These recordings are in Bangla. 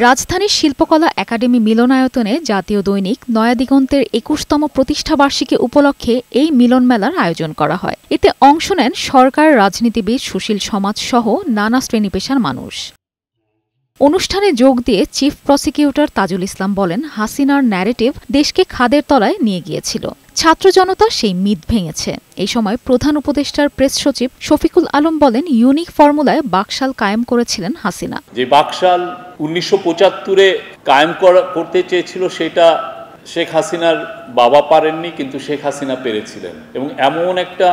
রাজধানীর শিল্পকলা একাডেমি মিলনায়তনে জাতীয় দৈনিক নয়া দিগন্তের ২১তম প্রতিষ্ঠাবার্ষিকী উপলক্ষে এই মিলন মেলার আয়োজন করা হয়। এতে অংশ নেন সরকার, রাজনীতিবিদ, সুশীল সমাজ সহ নানা শ্রেণী পেশার মানুষ। অনুষ্ঠানে যোগ দিয়ে চিফ প্রসিকিউটর তাজুল ইসলাম বলেন, হাসিনার ন্যারেটিভ দেশকে খাদের তলায় নিয়ে গিয়েছিল। ছাত্র জনতা সেই মিথ ভেঙেছে। এই সময় প্রধান উপদেষ্টার প্রেস সচিব শফিকুল আলম বলেন, ইউনিক ফর্মুলায় বাকশাল কায়েম করেছিলেন হাসিনা। যে বাকশাল ১৯৭৫-এ কায়েম করতে চেয়েছিল সেটা শেখ হাসিনার বাবা পারেননি, কিন্তু শেখ হাসিনা পেরেছিলেন এবং এমন একটা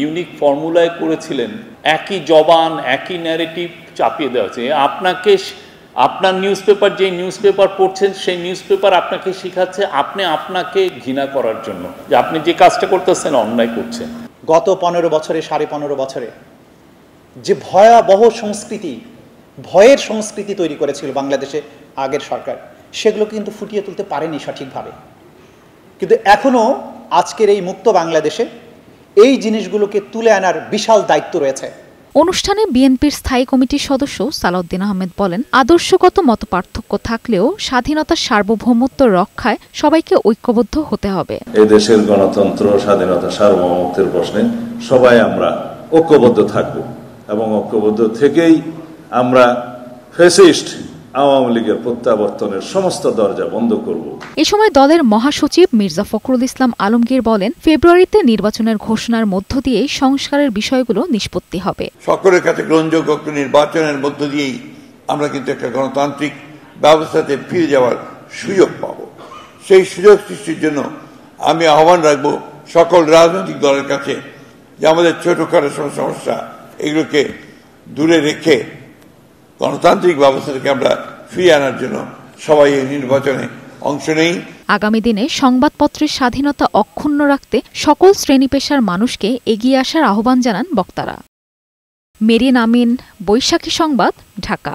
ইউনিক ফর্মুলায় করেছিলেন। একই জবান, একই ন্যারেটিভ চাপিয়ে দেওয়া হচ্ছে। আপনার নিউজ পেপার, যে নিউজ পেপার পড়ছেন সেই নিউজ পেপার আপনাকে শেখাচ্ছে আপনাকে ঘৃণা করার জন্য, যে আপনি যে কাজটা করতেছেন অন্যায় করছেন। গত 15 বছরে, 15.5 বছরে যে ভয়াবহ সংস্কৃতি, ভয়ের সংস্কৃতি তৈরি করেছিল বাংলাদেশে আগের সরকার, সেগুলো কিন্তু ফুটিয়ে তুলতে পারেনি সঠিকভাবে। কিন্তু এখনও আজকের এই মুক্ত বাংলাদেশে এই জিনিসগুলোকে তুলে আনার বিশাল দায়িত্ব রয়েছে। অনুষ্ঠানে বিএনপির স্থায়ী কমিটির সদস্য সালাউদ্দিন আহমেদ বলেন, আদর্শগত মতপার্থক্য থাকলেও স্বাধীনতার সার্বভৌমত্ব রক্ষায় সবাইকে ঐক্যবদ্ধ হতে হবে। এই দেশের গণতন্ত্র, স্বাধীনতা, সার্বভৌমত্বের প্রশ্নে সবাই আমরা ঐক্যবদ্ধ থাকব এবং ঐক্যবদ্ধ থেকেই আমরা ফ্যাসিস্ট আওয়ামী লীগের প্রত্যাবর্তনের সমস্ত দরজা বন্ধ করব। এ সময় দলের মহাসচিব মির্জা ফখরুল ইসলাম আলমগীর বলেন, ফেব্রুয়ারিতে নির্বাচনের ঘোষণার মধ্য দিয়ে সংস্কারের বিষয়গুলো নিষ্পত্তি হবে। সকলের কাছে গ্রহণযোগ্য নির্বাচনের মধ্য দিয়েই আমরা কিন্তু একটা গণতান্ত্রিক ব্যবস্থাতে ফিরে যাওয়ার সুযোগ পাব। সেই সুযোগ সৃষ্টির জন্য আমি আহ্বান রাখবো সকল রাজনৈতিক দলের কাছে যে আমাদের ছোটখাটো সমস্যা এগুলোকে দূরে রেখে গণতান্ত্রিক ব্যবস্থাটাকে আমরা ফিরিয়ে আনার জন্য সবাই এই নির্বাচনে অংশ নেই। আগামী দিনে সংবাদপত্রের স্বাধীনতা অক্ষুণ্ণ রাখতে সকল শ্রেণী পেশার মানুষকে এগিয়ে আসার আহ্বান জানান বক্তারা। মেরিন আমিন, বৈশাখী সংবাদ, ঢাকা।